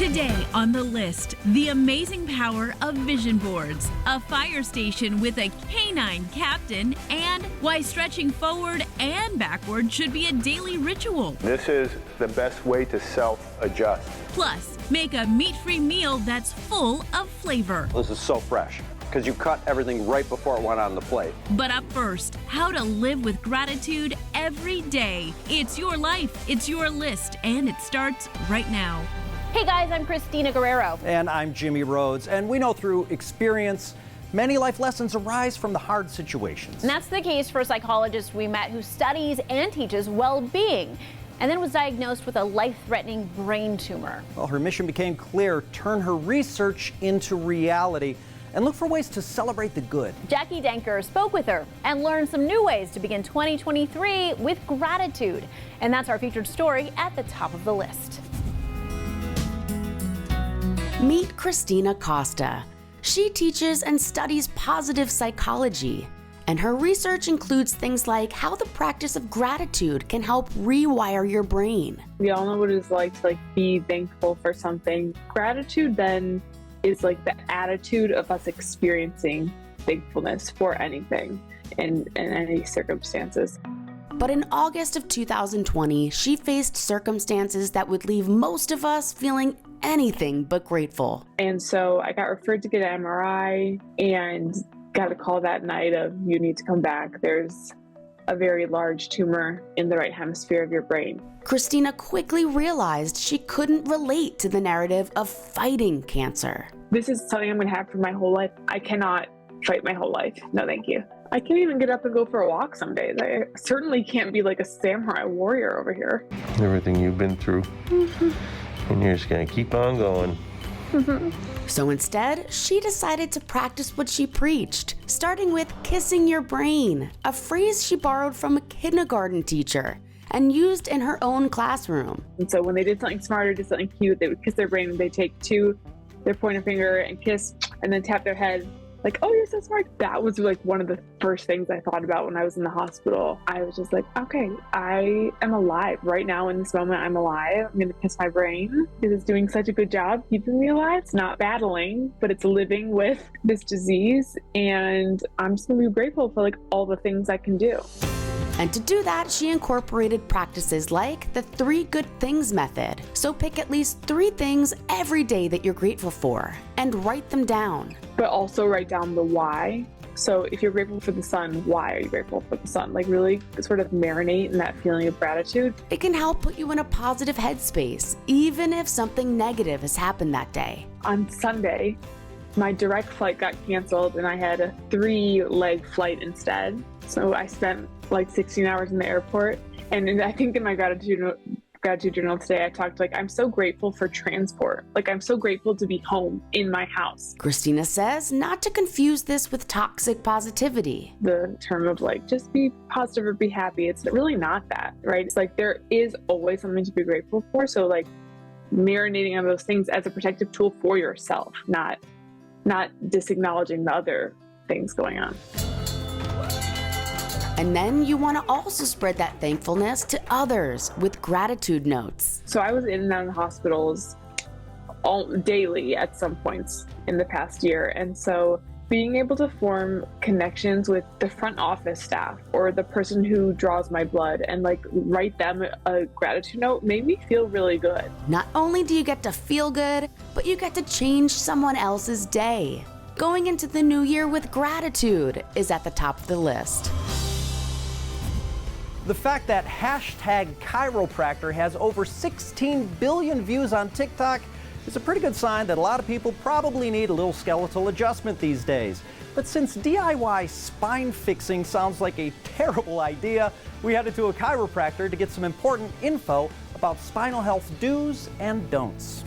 Today on the list, the amazing power of vision boards, a fire station with a canine captain, and why stretching forward and backward should be a daily ritual. This is the best way to self-adjust. Plus, make a meat-free meal that's full of flavor. This is so fresh because you cut everything right before it went on the plate. But up first, how to live with gratitude every day. It's your life, it's your list, and it starts right now. Hey guys, I'm Christina Guerrero. And I'm Jimmy Rhodes. And we know through experience, many life lessons arise from the hard situations. And that's the case for a psychologist we met who studies and teaches well-being, and then was diagnosed with a life-threatening brain tumor. Well, her mission became clear: turn her research into reality and look for ways to celebrate the good. Jackie Denker spoke with her and learned some new ways to begin 2023 with gratitude. And that's our featured story at the top of the list. Meet Christina Costa. She teaches and studies positive psychology, and her research includes things like how the practice of gratitude can help rewire your brain. We all know what it's like to be thankful for something. Gratitude then is the attitude of us experiencing thankfulness for anything in any circumstances. But in August of 2020, she faced circumstances that would leave most of us feeling anything but grateful. And so I got referred to get an MRI and got a call that night of, you need to come back. There's a very large tumor in the right hemisphere of your brain. Christina quickly realized she couldn't relate to the narrative of fighting cancer. This is something I'm going to have for my whole life. I cannot fight my whole life. No, thank you. I can't even get up and go for a walk some days. I certainly can't be like a samurai warrior over here. Everything you've been through, and you're just gonna keep on going. So instead, she decided to practice what she preached, starting with kissing your brain, a phrase she borrowed from a kindergarten teacher and used in her own classroom. And so when they did something smart or did something cute, they would kiss their brain, and they'd take their pointer finger and kiss, and then tap their head. Oh, you're so smart. That was one of the first things I thought about when I was in the hospital. I was just okay, I am alive right now in this moment. I'm alive. I'm going to kiss my brain because it's doing such a good job keeping me alive. It's not battling, but it's living with this disease. And I'm just going to be grateful for all the things I can do. And to do that, she incorporated practices like the 3 good things method. So pick at least 3 things every day that you're grateful for and write them down. But also write down the why. So if you're grateful for the sun, why are you grateful for the sun? Really sort of marinate in that feeling of gratitude. It can help put you in a positive headspace, even if something negative has happened that day. On Sunday, my direct flight got canceled and I had a 3-leg flight instead. So I spent 16 hours in the airport. And I think in my gratitude journal today, I talked I'm so grateful for transport. I'm so grateful to be home in my house. Christina says not to confuse this with toxic positivity. The term of just be positive or be happy, it's really not that, right? It's there is always something to be grateful for. So marinating on those things as a protective tool for yourself, not disacknowledging the other things going on. And then you want to also spread that thankfulness to others with gratitude notes. So I was in and out of hospitals daily at some points in the past year. And so being able to form connections with the front office staff or the person who draws my blood and write them a gratitude note made me feel really good. Not only do you get to feel good, but you get to change someone else's day. Going into the new year with gratitude is at the top of the list. The fact that #Chiropractor has over 16 billion views on TikTok is a pretty good sign that a lot of people probably need a little skeletal adjustment these days. But since DIY spine fixing sounds like a terrible idea, we headed to a chiropractor to get some important info about spinal health do's and don'ts.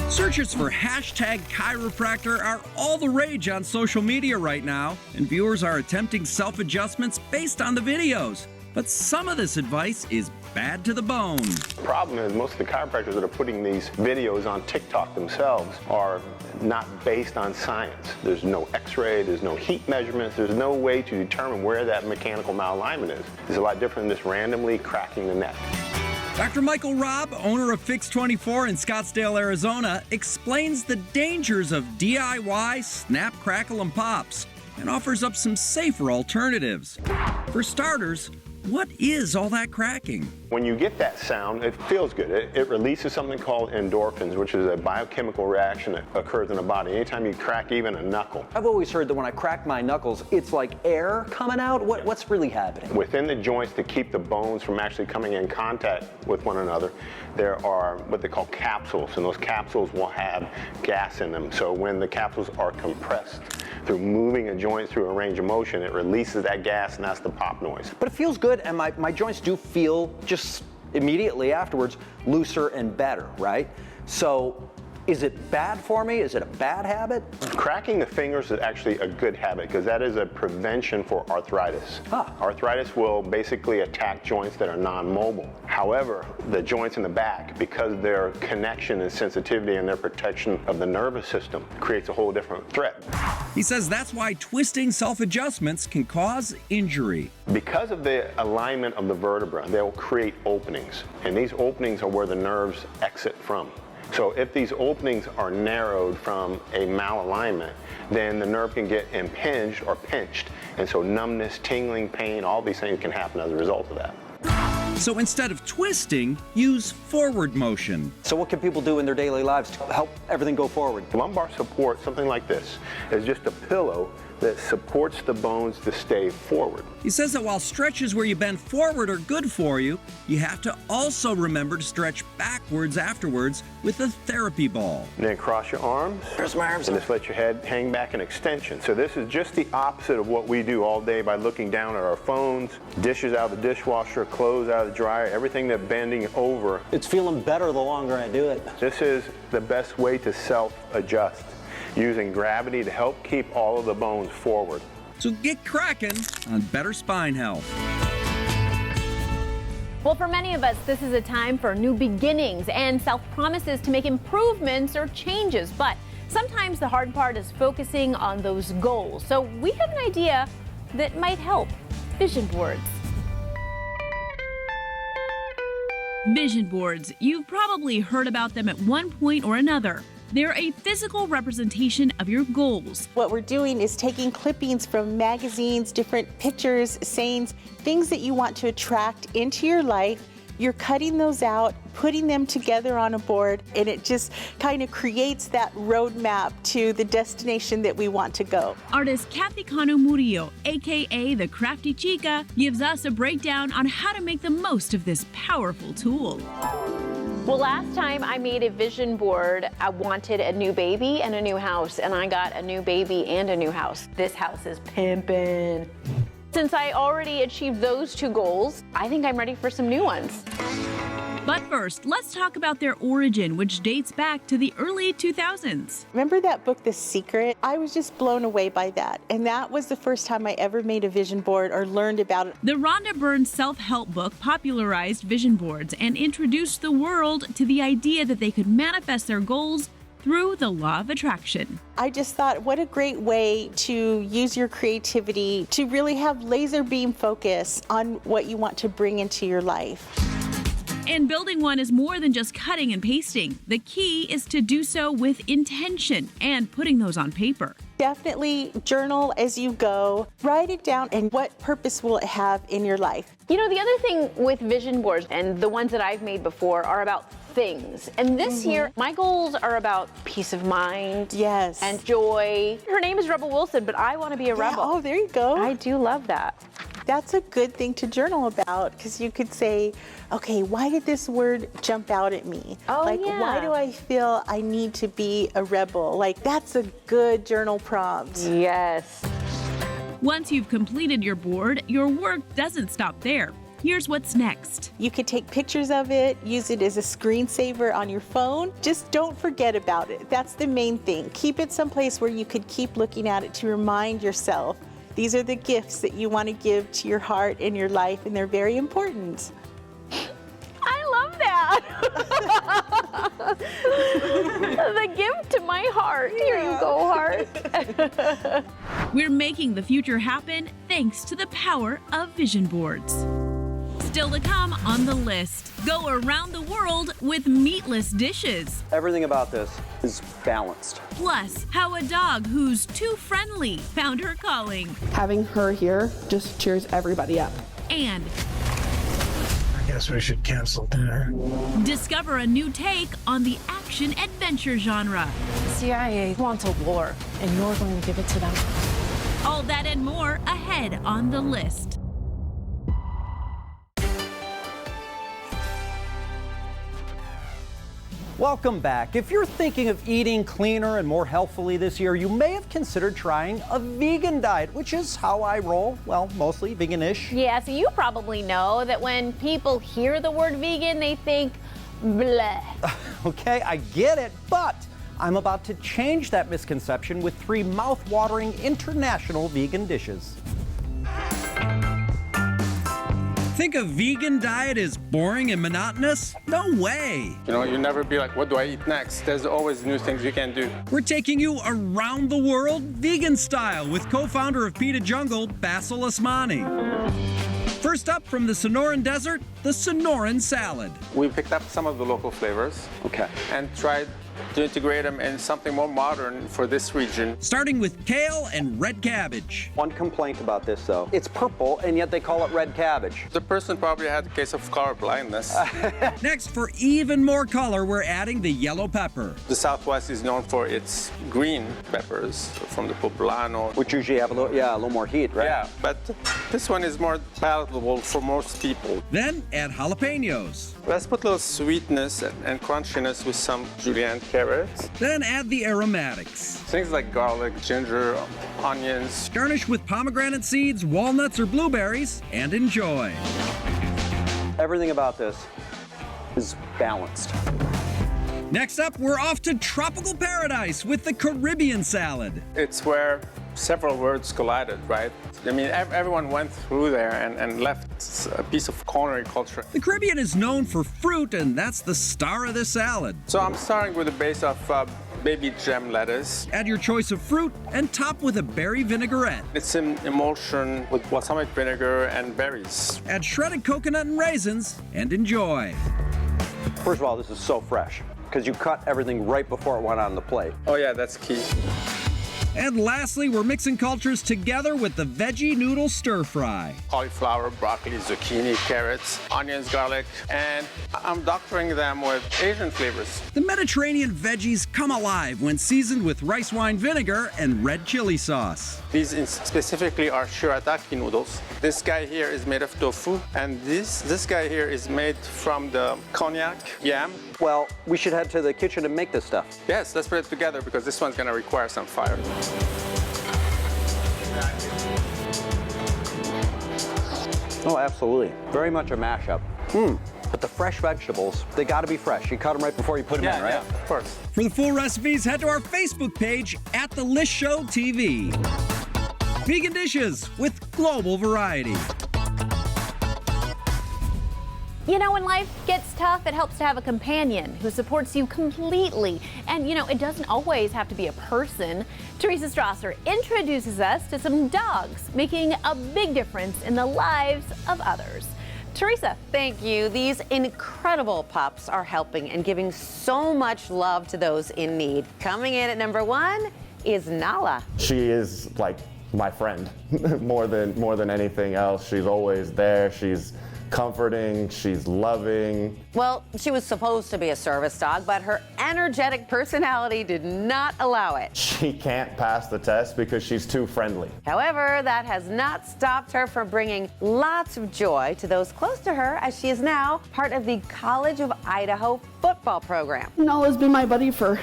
Searches for #Chiropractor are all the rage on social media right now, and viewers are attempting self-adjustments based on the videos. But some of this advice is bad to the bone. The problem is most of the chiropractors that are putting these videos on TikTok themselves are not based on science. There's no x-ray, there's no heat measurements, there's no way to determine where that mechanical malalignment is. It's a lot different than just randomly cracking the neck. Dr. Michael Robb, owner of Fix24 in Scottsdale, Arizona, explains the dangers of DIY snap, crackle, and pops and offers up some safer alternatives. For starters, what is all that cracking? When you get that sound, it feels good. It releases something called endorphins, which is a biochemical reaction that occurs in the body anytime you crack even a knuckle. I've always heard that when I crack my knuckles, it's like air coming out. What's really happening? Within the joints, to keep the bones from actually coming in contact with one another, there are what they call capsules, and those capsules will have gas in them. So when the capsules are compressed through moving a joint through a range of motion, it releases that gas, and that's the pop noise. But it feels good, and my joints do feel just immediately afterwards looser and better, right? So is it bad for me? Is it a bad habit? Cracking the fingers is actually a good habit because that is a prevention for arthritis. Huh. Arthritis will basically attack joints that are non-mobile. However, the joints in the back, because their connection and sensitivity and their protection of the nervous system, creates a whole different threat. He says that's why twisting self-adjustments can cause injury. Because of the alignment of the vertebra, they'll create openings, and these openings are where the nerves exit from. So if these openings are narrowed from a malalignment, then the nerve can get impinged or pinched, and so numbness, tingling, pain, all these things can happen as a result of that. So instead of twisting, use forward motion. So what can people do in their daily lives to help everything go forward? Lumbar support, something like this, is just a pillow that supports the bones to stay forward. He says that while stretches where you bend forward are good for you, you have to also remember to stretch backwards afterwards with a therapy ball. And then cross your arms. Cross my arms. And just let your head hang back in extension. So this is just the opposite of what we do all day by looking down at our phones, dishes out of the dishwasher, clothes out of the dryer, everything that bending over. It's feeling better the longer I do it. This is the best way to self-adjust, using gravity to help keep all of the bones forward. So get cracking on better spine health. Well, for many of us, this is a time for new beginnings and self-promises to make improvements or changes. But sometimes the hard part is focusing on those goals. So we have an idea that might help: vision boards. Vision boards. You've probably heard about them at one point or another. They're a physical representation of your goals. What we're doing is taking clippings from magazines, different pictures, sayings, things that you want to attract into your life. You're cutting those out, putting them together on a board, and it just kind of creates that roadmap to the destination that we want to go. Artist Kathy Cano Murillo, aka the Crafty Chica, gives us a breakdown on how to make the most of this powerful tool. Well, last time I made a vision board, I wanted a new baby and a new house, and I got a new baby and a new house. This house is pimpin'. Since I already achieved those two goals, I think I'm ready for some new ones. But first, let's talk about their origin, which dates back to the early 2000s. Remember that book, The Secret? I was just blown away by that. And that was the first time I ever made a vision board or learned about it. The Rhonda Byrne self-help book popularized vision boards and introduced the world to the idea that they could manifest their goals through the law of attraction. I just thought, what a great way to use your creativity to really have laser beam focus on what you want to bring into your life. And building one is more than just cutting and pasting. The key is to do so with intention and putting those on paper. Definitely journal as you go. Write it down, and what purpose will it have in your life? You know, the other thing with vision boards, and the ones that I've made before, are about things. And this year, my goals are about peace of mind. Yes. And joy. Her name is Rebel Wilson, but I want to be a rebel. Oh, there you go. I do love that. That's a good thing to journal about, because you could say, okay, why did this word jump out at me? Oh, like, yeah. Why do I feel I need to be a rebel? Like, that's a good journal prompt. Yes. Once you've completed your board, your work doesn't stop there. Here's what's next. You could take pictures of it, use it as a screensaver on your phone. Just don't forget about it. That's the main thing. Keep it someplace where you could keep looking at it to remind yourself these are the gifts that you want to give to your heart and your life, and they're very important. I love that. The gift to my heart. Yeah. Here you go, heart. We're making the future happen thanks to the power of vision boards. Still to come on the list. Go around the world with meatless dishes. Everything about this is balanced. Plus, how a dog who's too friendly found her calling. Having her here just cheers everybody up. And I guess we should cancel dinner. discover a new take on the action-adventure genre. The CIA wants a war, and you're going to give it to them. All that and more ahead on the list. Welcome back. If you're thinking of eating cleaner and more healthfully this year, you may have considered trying a vegan diet, which is how I roll. Well, mostly vegan-ish. Yeah, so you probably know that when people hear the word vegan, they think bleh. Okay, I get it, but I'm about to change that misconception with 3 mouth-watering international vegan dishes. Think a vegan diet is boring and monotonous? No way! You know, you never be like, what do I eat next? There's always new things you can do. We're taking you around the world vegan style with co-founder of Pita Jungle, Basil Asmani. First up from the Sonoran Desert, the Sonoran salad. We picked up some of the local flavors. Okay. And tried to integrate them in something more modern for this region. Starting with kale and red cabbage. One complaint about this, though. It's purple, and yet they call it red cabbage. The person probably had a case of color blindness. Next, for even more color, we're adding the yellow pepper. The Southwest is known for its green peppers from the poblano. Which usually have a little more heat, right? Yeah, but this one is more palatable for most people. Then add jalapenos. Let's put a little sweetness and crunchiness with some julienne carrots. Then add the aromatics. Things like garlic, ginger, onions. Garnish with pomegranate seeds, walnuts, or blueberries, and enjoy. Everything about this is balanced. Next up, we're off to tropical paradise with the Caribbean salad. It's where several worlds collided, right? I mean, everyone went through there and left a piece of culinary culture. The Caribbean is known for fruit, and that's the star of this salad. So I'm starting with a base of baby gem lettuce. Add your choice of fruit and top with a berry vinaigrette. It's an emulsion with balsamic vinegar and berries. Add shredded coconut and raisins and enjoy. First of all, this is so fresh because you cut everything right before it went on the plate. Oh yeah, that's key. And lastly, we're mixing cultures together with the veggie noodle stir fry. Cauliflower, broccoli, zucchini, carrots, onions, garlic, and I'm doctoring them with Asian flavors. The Mediterranean veggies come alive when seasoned with rice wine vinegar and red chili sauce. These specifically are shirataki noodles. This guy here is made of tofu, and this guy here is made from the cognac yam. Well, we should head to the kitchen and make this stuff. Yes, let's put it together because this one's gonna require some fire. Oh, absolutely. Very much a mashup. But the fresh vegetables, they gotta be fresh. You cut them right before you put them in, right? Yeah, of course. For the full recipes, head to our Facebook page at The List Show TV. Vegan dishes with global variety. You know, when life gets tough, it helps to have a companion who supports you completely. And, you know, it doesn't always have to be a person. Teresa Strasser introduces us to some dogs making a big difference in the lives of others. Teresa. Thank you. These incredible pups are helping and giving so much love to those in need. Coming in at number 1 is Nala. She is like my friend more than anything else. She's always there. She's comforting, she's loving. Well, she was supposed to be a service dog, but her energetic personality did not allow it. She can't pass the test because she's too friendly. However, that has not stopped her from bringing lots of joy to those close to her, as she is now part of the College of Idaho football program. Nala's been my buddy for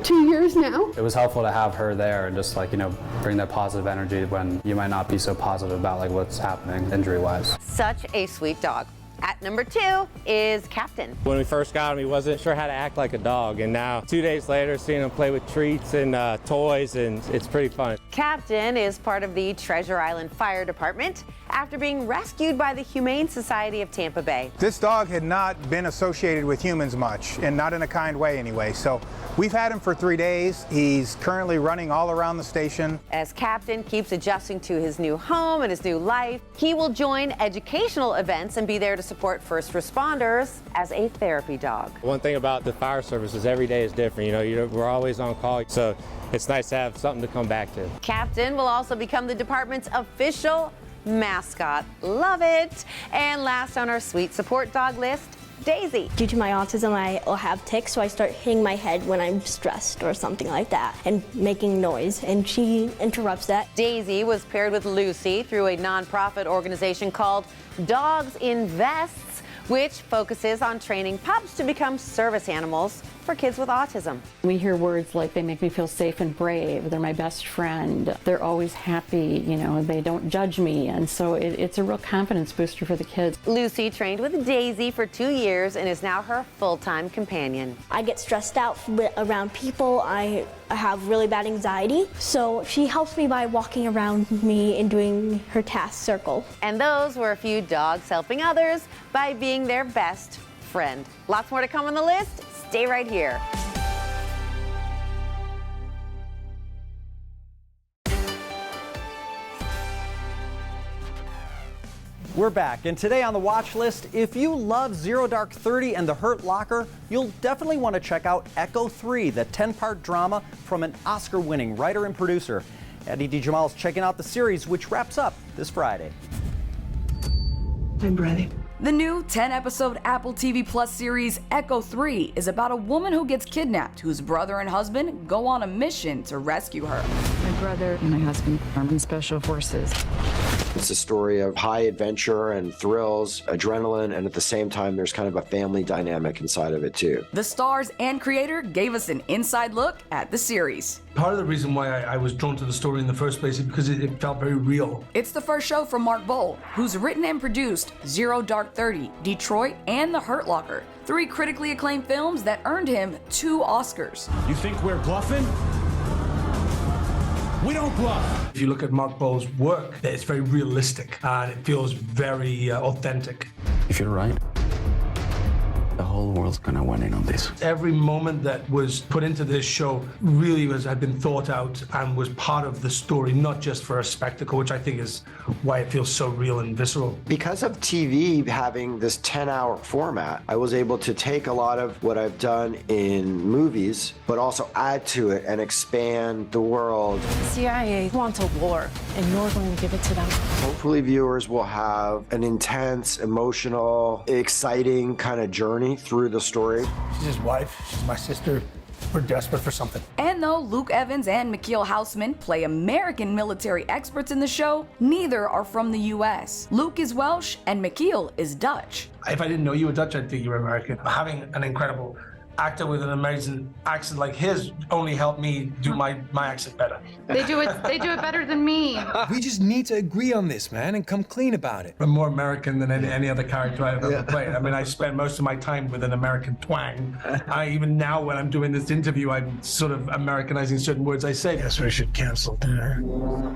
2 years now. It was helpful to have her there and just bring that positive energy when you might not be so positive about what's happening injury-wise. Such a sweet dog. At number 2 is Captain. When we first got him, he wasn't sure how to act like a dog, and now 2 days later, seeing him play with treats and toys, and it's pretty fun. Captain is part of the Treasure Island Fire Department, after being rescued by the Humane Society of Tampa Bay. This dog had not been associated with humans much, and not in a kind way anyway. So we've had him for 3 days. He's currently running all around the station. As Captain keeps adjusting to his new home and his new life, he will join educational events and be there to support first responders as a therapy dog. One thing about the fire service is every day is different. We're always on call, so it's nice to have something to come back to. Captain will also become the department's official mascot. Love it. And last on our sweet support dog list, Daisy. Due to my autism, I will have tics, so I start hitting my head when I'm stressed or something like that and making noise, and she interrupts that. Daisy was paired with Lucy through a nonprofit organization called Dogs in Vests, which focuses on training pups to become service animals for kids with autism. We hear words like they make me feel safe and brave, they're my best friend, they're always happy, they don't judge me, and so it's a real confidence booster for the kids. Lucy trained with Daisy for 2 years and is now her full-time companion. I get stressed out around people. I have really bad anxiety, so she helps me by walking around me and doing her task circle. And those were a few dogs helping others by being their best friend. Lots more to come on the list. Stay right here. We're back, and today on the watch list, if you love Zero Dark 30 and The Hurt Locker, you'll definitely want to check out Echo 3, the 10-part drama from an Oscar-winning writer and producer. Eddie DeJamal's checking out the series, which wraps up this Friday. I'm ready. The new 10-episode Apple TV Plus series Echo 3 is about a woman who gets kidnapped, whose brother and husband go on a mission to rescue her. My brother and my husband are in special forces. It's a story of high adventure and thrills, adrenaline, and at the same time, there's kind of a family dynamic inside of it too. The stars and creator gave us an inside look at the series. Part of the reason why I was drawn to the story in the first place is because it felt very real. It's the first show from Mark Bold, who's written and produced Zero Dark 30, Detroit, and The Hurt Locker, 3 critically acclaimed films that earned him 2 Oscars. You think we're bluffing? We don't bluff. If you look at Mark Bold's work, it's very realistic and it feels very authentic. If you're right, the whole world's gonna win in on this. Every moment that was put into this show really had been thought out and was part of the story, not just for a spectacle, which I think is why it feels so real and visceral. Because of TV having this 10-hour format, I was able to take a lot of what I've done in movies, but also add to it and expand the world. The CIA wants a war, and you're going to give it to them. Hopefully viewers will have an intense, emotional, exciting kind of journey through the story. She's his wife, she's my sister. We're desperate for something. And though Luke Evans and McKeel Houseman play American military experts in the show, neither are from the US. Luke is Welsh and McKeel is Dutch. If I didn't know you were Dutch, I'd think you were American. Having an incredible actor with an amazing accent like his only helped me do my accent better. They do it better than me. We just need to agree on this, man, and come clean about it. I'm more American than any other character I've ever played. I mean, I spend most of my time with an American twang. Even now when I'm doing this interview, I'm sort of Americanizing certain words I say. Guess we should cancel dinner.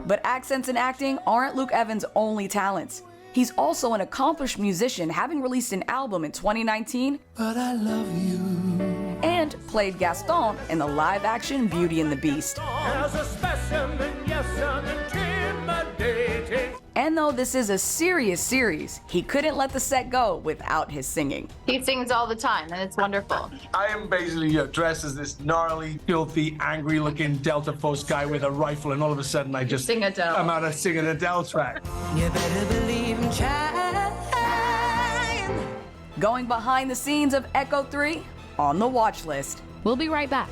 But accents and acting aren't Luke Evans' only talents. He's also an accomplished musician, having released an album in 2019. But I love you. And played Gaston in the live-action Beauty and the Beast. As a specimen, yes, I'm intimidating. And though this is a serious series, he couldn't let the set go without his singing. He sings all the time, and it's wonderful. I am basically dressed as this gnarly, filthy, angry-looking Delta Force guy with a rifle, and all of a sudden I just sing Adele. I'm out of singing Adele track. You better believe I'm trying. Going behind the scenes of Echo 3 on the watch list. We'll be right back.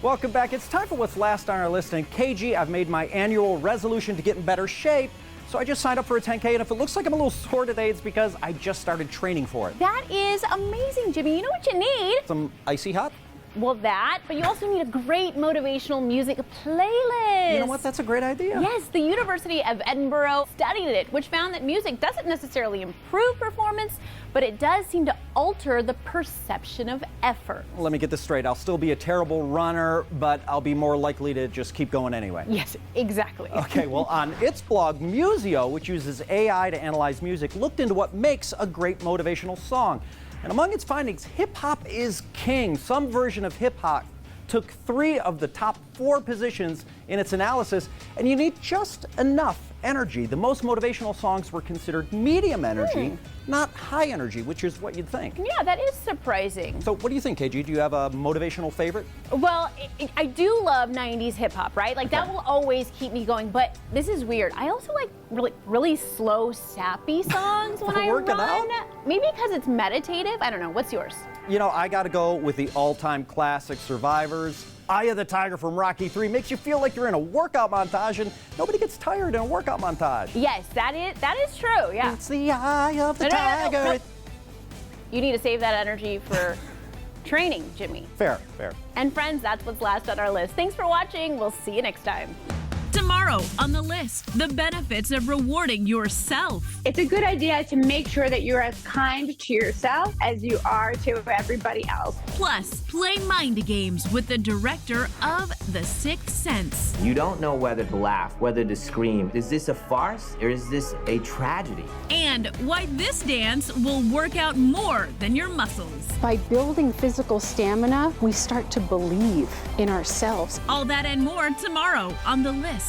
Welcome back. It's time for what's last on our list. And KG, I've made my annual resolution to get in better shape. So I just signed up for a 10K, and if it looks like I'm a little sore today, it's because I just started training for it. That is amazing, Jimmy. You know what you need? Some icy hot? Well, that, but you also need a great motivational music playlist. You know what? That's a great idea. Yes, the University of Edinburgh studied it, which found that music doesn't necessarily improve performance, but it does seem to alter the perception of effort. Let me get this straight. I'll still be a terrible runner, but I'll be more likely to just keep going anyway. Yes, exactly. Okay, well, on its blog, Museo, which uses AI to analyze music, looked into what makes a great motivational song. And among its findings, hip-hop is king. Some version of hip-hop took 3 of the top 4 positions in its analysis, and you need just enough energy. The most motivational songs were considered medium energy, not high energy, which is what you'd think. Yeah, that is surprising. So what do you think, KG? Do you have a motivational favorite? Well, I do love 90s hip hop, right? Like that will always keep me going, but this is weird. I also like really slow, sappy songs when I Working run. out? Maybe because it's meditative. I don't know. What's yours? You know, I gotta go with the all-time classic Survivors. Eye of the Tiger from Rocky 3 makes you feel like you're in a workout montage, and nobody gets tired in a workout montage. Yes, that is true, yeah. It's the eye of the tiger. No. You need to save that energy for training, Jimmy. Fair. And friends, that's what's last on our list. Thanks for watching. We'll see you next time. Tomorrow on the list, the benefits of rewarding yourself. It's a good idea to make sure that you're as kind to yourself as you are to everybody else. Plus, play mind games with the director of The Sixth Sense. You don't know whether to laugh, whether to scream. Is this a farce or is this a tragedy? And why this dance will work out more than your muscles. By building physical stamina, we start to believe in ourselves. All that and more tomorrow on The List.